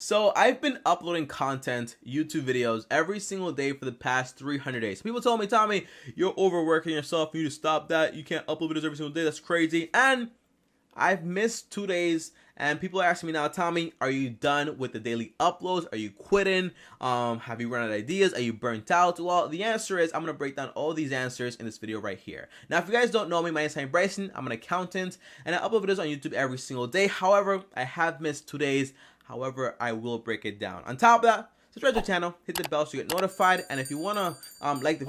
So I've been uploading content, YouTube videos every single day for the past 300 days. People told me, Tommy, you're overworking yourself. You need to stop that. You can't upload videos every single day. That's crazy. And I've missed 2 days, and people are asking me now, Tommy, are you done with the daily uploads? Are you quitting? Have you run out of ideas? Are you burnt out? Well, the answer is I'm going to break down all these answers in this video right here. Now, if you guys don't know me, my name is Tommy Bryson. I'm an accountant, and I upload videos on YouTube every single day. However, I have missed 2 days. However, I will break it down. On top of that, subscribe to the channel, hit the bell so you get notified, and if you want to like the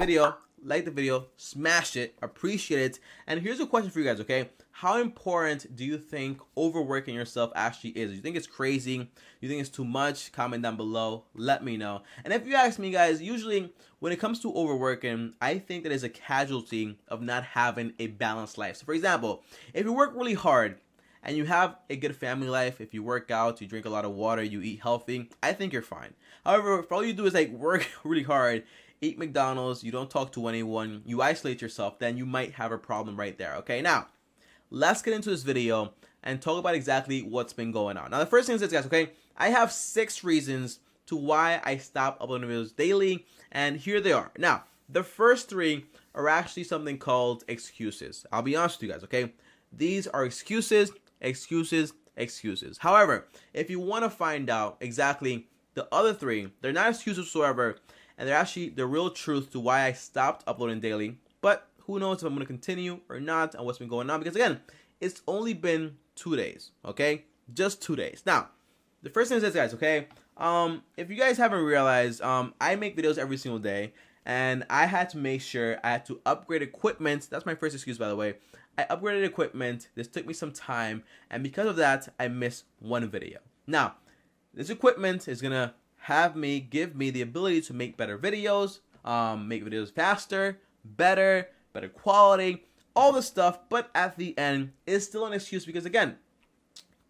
video, smash it, appreciate it. And here's a question for you guys, okay? How important do you think overworking yourself actually is? Do you think it's crazy? You think it's too much? Comment down below, let me know. And if you ask me, guys, usually when it comes to overworking, I think that is a casualty of not having a balanced life. So for example, if you work really hard and you have a good family life, if you work out, you drink a lot of water, you eat healthy, I think you're fine. However, if all you do is like work really hard, eat McDonald's, you don't talk to anyone, you isolate yourself, then you might have a problem right there, okay? Now, let's get into this video and talk about exactly what's been going on. Now, the first thing is this, guys, okay? I have 6 reasons to why I stopped uploading videos daily, and here they are. Now, the first 3 are actually something called excuses. I'll be honest with you guys, okay? These are excuses. However, if you want to find out exactly the other 3, they're not excuses whatsoever, and they're actually the real truth to why I stopped uploading daily. But who knows if I'm going to continue or not and what's been going on, because again, it's only been 2 days, okay? Just 2 days. Now, the first thing is this, guys, okay? If you guys haven't realized, I make videos every single day, and I had to make sure I had to upgrade equipment. That's my first excuse, by the way. I upgraded equipment. This took me some time, and because of that, I missed 1 video. Now, this equipment is gonna give me the ability to make better videos, make videos faster, better quality, all this stuff. But at the end, it's still an excuse because again,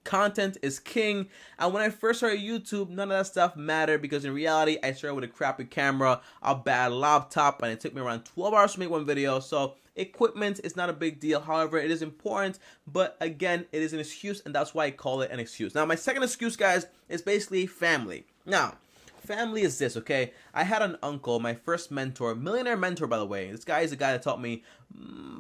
content is king, and when I first started YouTube, none of that stuff mattered because in reality, I started with a crappy camera, a bad laptop, and it took me around 12 hours to make 1 video. So equipment is not a big deal. However, it is important, but again, it is an excuse, and that's why I call it an excuse. Now, my second excuse, guys, is basically family. Now, family is this, okay? I had an uncle, my first mentor, millionaire mentor, by the way. This guy is the guy that taught me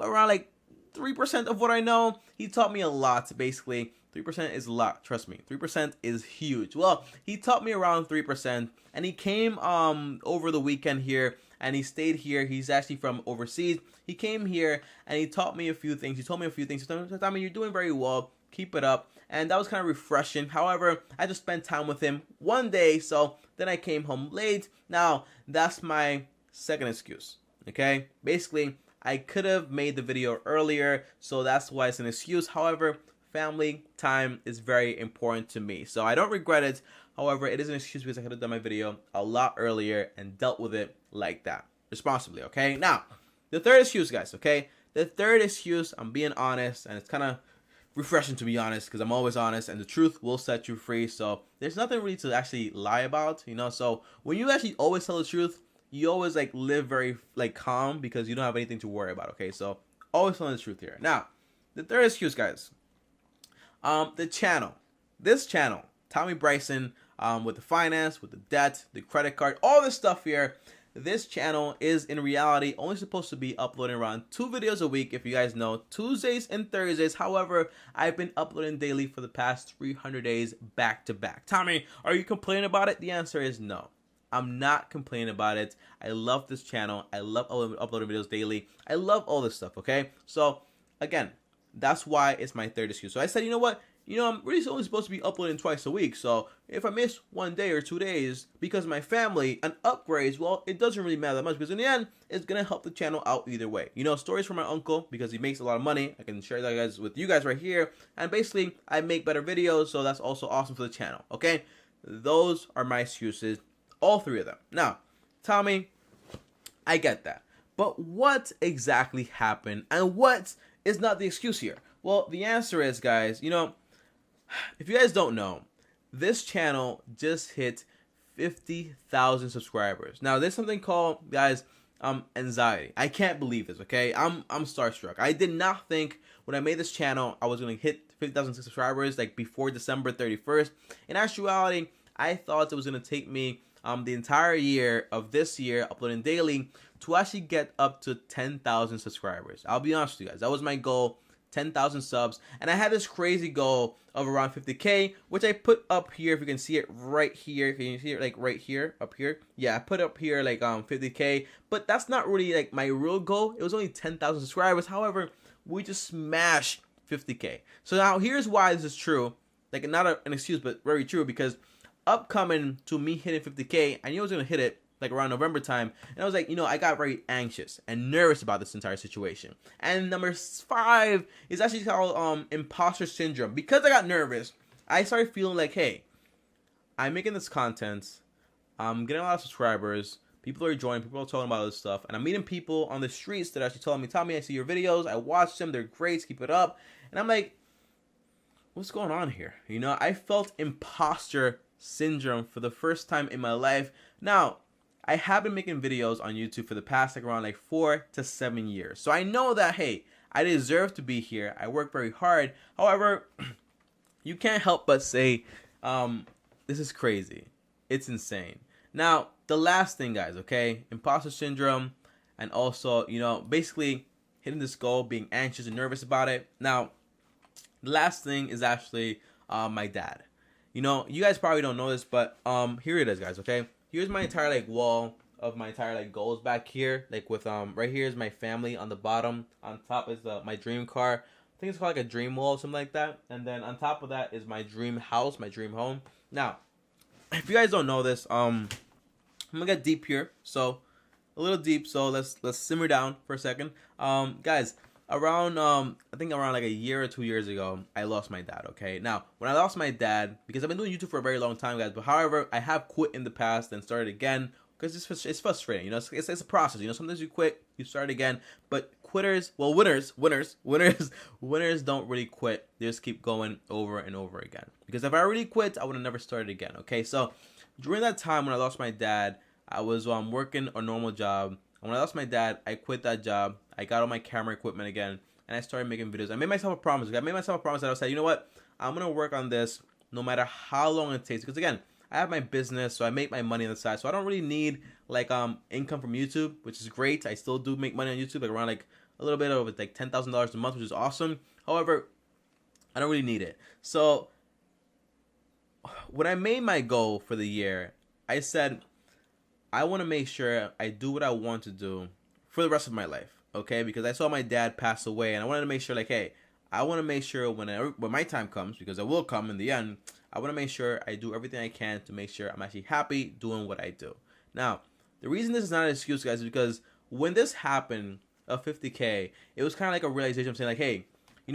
around like 3% of what I know. He taught me a lot, basically. 3% is a lot, trust me. 3% is huge. Well, he taught me around 3%, and he came over the weekend here, and he stayed here. He's actually from overseas. He came here, and he taught me a few things. He told me a few things. He told me, I mean, you're doing very well. Keep it up. And that was kind of refreshing. However, I just spent time with him 1 day, so then I came home late. Now, that's my second excuse, okay? Basically, I could have made the video earlier, so that's why it's an excuse. However, family time is very important to me, so I don't regret it. However, it is an excuse because I could have done my video a lot earlier and dealt with it like that, responsibly, okay? Now, the third excuse, guys, okay? The third excuse, I'm being honest, and it's kind of refreshing to be honest because I'm always honest, and the truth will set you free. So there's nothing really to actually lie about, you know? So when you actually always tell the truth, you always like live very like calm because you don't have anything to worry about, okay? So always telling the truth here. Now, the third excuse, guys, the channel. This channel, Tommy Bryson, with the finance, with the debt, the credit card, all this stuff here. This channel is in reality only supposed to be uploading around 2 videos a week, if you guys know, Tuesdays and Thursdays. However, I've been uploading daily for the past 300 days back to back. Tommy, are you complaining about it? The answer is no. I'm not complaining about it. I love this channel. I love uploading videos daily. I love all this stuff, okay? So, again, that's why it's my third excuse. So I said, you know what? You know, I'm really only supposed to be uploading twice a week. So if I miss 1 day or 2 days because of my family and upgrades, well, it doesn't really matter that much because in the end, it's going to help the channel out either way. You know, stories from my uncle because he makes a lot of money. I can share that guys with you guys right here. And basically, I make better videos. So that's also awesome for the channel. Okay? Those are my excuses. All 3 of them. Now, Tommy, I get that. But what exactly happened? And what is not the excuse here? Well, the answer is, guys, you know, if you guys don't know, this channel just hit 50,000 subscribers. Now, there's something called, guys, anxiety. I can't believe this, okay? I'm starstruck. I did not think when I made this channel I was going to hit 50,000 subscribers like before December 31st. In actuality, I thought it was gonna take me the entire year of this year uploading daily to actually get up to 10,000 subscribers. I'll be honest with you guys, that was my goal. 10,000 subs, and I had this crazy goal of around 50k, which I put up here. If you can see it right here, can you see it like right here, up here? Yeah, I put up here like 50k, but that's not really like my real goal. It was only 10,000 subscribers. However, we just smashed 50k. So now here's why this is true. Like, not an excuse, but very true, because upcoming to me hitting 50k, I knew I was gonna hit it like around November time, and I was like, I got very anxious and nervous about this entire situation. And number 5 is actually called imposter syndrome. Because I got nervous, I started feeling like, hey, I'm making this content, I'm getting a lot of subscribers, people are joining, people are talking about this stuff, and I'm meeting people on the streets that are actually telling me, Tommy, I see your videos, I watch them, they're great, keep it up. And I'm like, what's going on here? I felt imposter syndrome for the first time in my life. Now, I have been making videos on YouTube for the past around 4 to 7 years. So I know that, hey, I deserve to be here. I work very hard. However, you can't help but say, this is crazy. It's insane. Now, the last thing, guys, okay? Imposter syndrome, and also, basically hitting this goal, being anxious and nervous about it. Now, the last thing is actually my dad. You guys probably don't know this, but here it is, guys, okay? Here's my entire wall of my entire goals back here. With right here is my family on the bottom. On top is my dream car. I think it's called a dream wall, something like that. And then on top of that is my dream house, my dream home. Now, if you guys don't know this, I'm gonna get deep here. So a little deep. So let's simmer down for a second. Guys, around I think around a year or 2 years ago, I lost my dad. Okay, now when I lost my dad, because I've been doing YouTube for a very long time, guys, but however, I have quit in the past and started again because it's frustrating. It's a process. Sometimes you quit, you start again, but winners don't really quit. They just keep going over and over again. Because if I really quit, I would have never started again. Okay, so during that time when I lost my dad, I was working a normal job. When I lost my dad, I quit that job. I got all my camera equipment again, and I started making videos. I made myself a promise. I made myself a promise that I said, you know what? I'm going to work on this no matter how long it takes. Because, again, I have my business, so I make my money on the side. So I don't really need, income from YouTube, which is great. I still do make money on YouTube, around, a little bit over, $10,000 a month, which is awesome. However, I don't really need it. So when I made my goal for the year, I said, I want to make sure I do what I want to do for the rest of my life, okay? Because I saw my dad pass away, and I wanted to make sure, hey, I want to make sure when my time comes, because it will come in the end, I want to make sure I do everything I can to make sure I'm actually happy doing what I do. Now, the reason this is not an excuse, guys, is because when this happened, of 50K, it was kind of like a realization of saying, hey,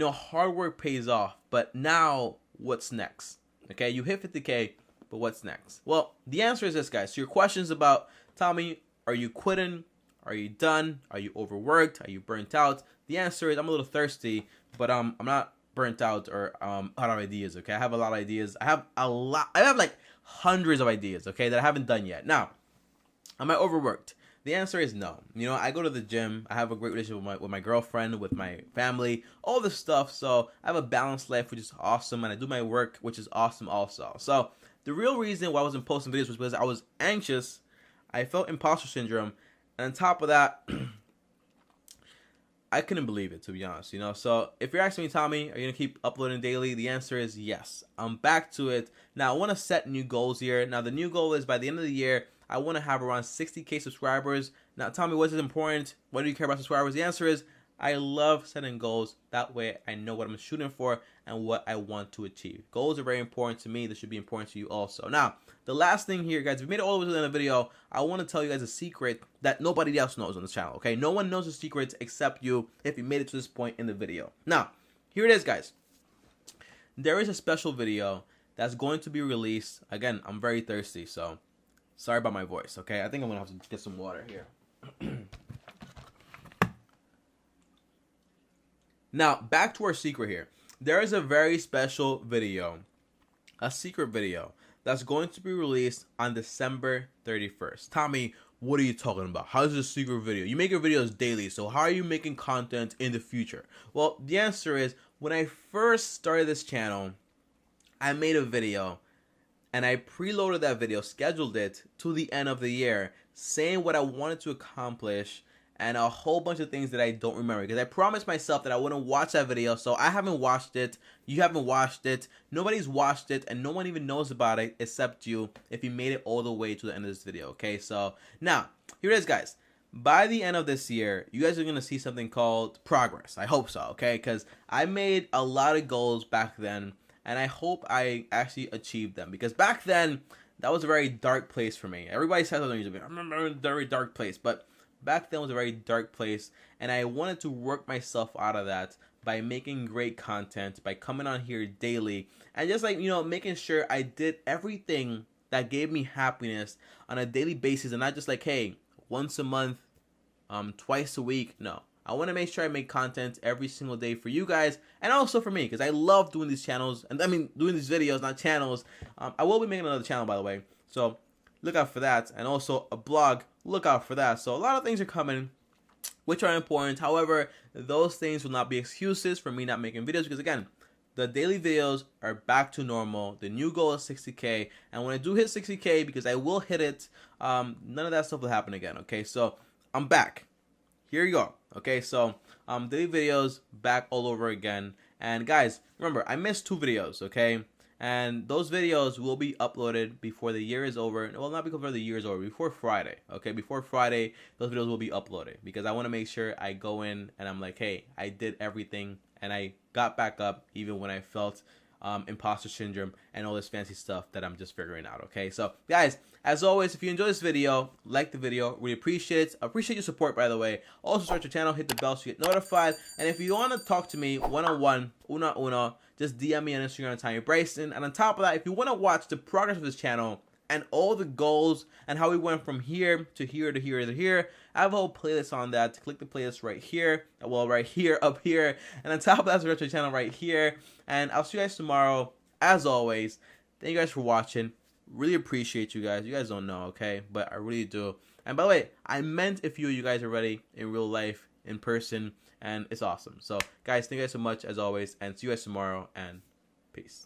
hard work pays off, but now what's next? Okay, you hit 50K, but what's next? Well, the answer is this, guys. So your questions about, Tommy, are you quitting? Are you done? Are you overworked? Are you burnt out? The answer is I'm a little thirsty, but I'm not burnt out or out of ideas, okay? I have a lot of ideas. I have hundreds of ideas, okay, that I haven't done yet. Now, am I overworked? The answer is no. I go to the gym. I have a great relationship with my girlfriend, with my family, all this stuff. So I have a balanced life, which is awesome, and I do my work, which is awesome also. So the real reason why I wasn't posting videos was because I was anxious. I felt imposter syndrome, and on top of that, I couldn't believe it, to be honest. So if you're asking me, Tommy, are you gonna keep uploading daily? The answer is yes. I'm back to it. Now I want to set new goals here. Now the new goal is by the end of the year, I want to have around 60K subscribers. Now, Tommy, what is important? Why do you care about subscribers? The answer is I love setting goals. That way I know what I'm shooting for and what I want to achieve. Goals are very important to me. They should be important to you also. Now, the last thing here, guys, if you made it all the way to the end of the video, I want to tell you guys a secret that nobody else knows on this channel, okay? No one knows the secrets except you if you made it to this point in the video. Now, here it is, guys. There is a special video that's going to be released. Again, I'm very thirsty, so sorry about my voice, okay? I think I'm going to have to get some water here. Now, back to our secret here. There is a very special video, a secret video, that's going to be released on December 31st. Tommy, what are you talking about? How is this a secret video? You make your videos daily, so how are you making content in the future? Well, the answer is, when I first started this channel, I made a video, and I preloaded that video, scheduled it to the end of the year, saying what I wanted to accomplish and a whole bunch of things that I don't remember, because I promised myself that I wouldn't watch that video. So I haven't watched it, you haven't watched it, nobody's watched it, and no one even knows about it except you if you made it all the way to the end of this video. Okay, so now here it is, guys. By the end of this year, you guys are going to see something called progress. I hope so, okay? Because I made a lot of goals back then, and I hope I actually achieved them. Because back then, that was a very dark place for me. Everybody says on YouTube, I remember a very dark place, but back then was a very dark place, and I wanted to work myself out of that by making great content, by coming on here daily, and just like, you know, making sure I did everything that gave me happiness on a daily basis, and not just like, hey, once a month, twice a week. No, I want to make sure I make content every single day for you guys, and also for me, because I love doing these channels, and I mean doing these videos, not channels. I will be making another channel, by the way, so look out for that, and also a blog, look out for that. So a lot of things are coming, which are important. However, those things will not be excuses for me not making videos, because again, the daily videos are back to normal. The new goal is 60K, and when I do hit 60K, because I will hit it, none of that stuff will happen again. Okay, so I'm back. Here you go. Okay, so daily videos back all over again. And guys, remember, I missed 2 videos, okay? And those videos will be uploaded before the year is over. Well, not before the year is over, before Friday. Okay, before Friday, those videos will be uploaded, because I want to make sure I go in and I'm like, hey, I did everything, and I got back up even when I felt imposter syndrome and all this fancy stuff that I'm just figuring out. Okay, so guys, as always, if you enjoy this video, like the video, really appreciate it. Appreciate your support, by the way. Also, subscribe to the channel, hit the bell so you get notified. And if you want to talk to me one-on-one, uno, just DM me on Instagram at Tiny Bryson. And on top of that, if you want to watch the progress of this channel and all the goals and how we went from here to here to here to here, I have a whole playlist on that. Click the playlist right here, well, right here, up here, and on top of that, subscribe to the channel right here. And I'll see you guys tomorrow. As always, thank you guys for watching. Really appreciate you guys. You guys don't know, okay, but I really do. And by the way, I meant a few of you guys already in real life, in person, and it's awesome. So guys, thank you guys so much as always, and see you guys tomorrow, and peace.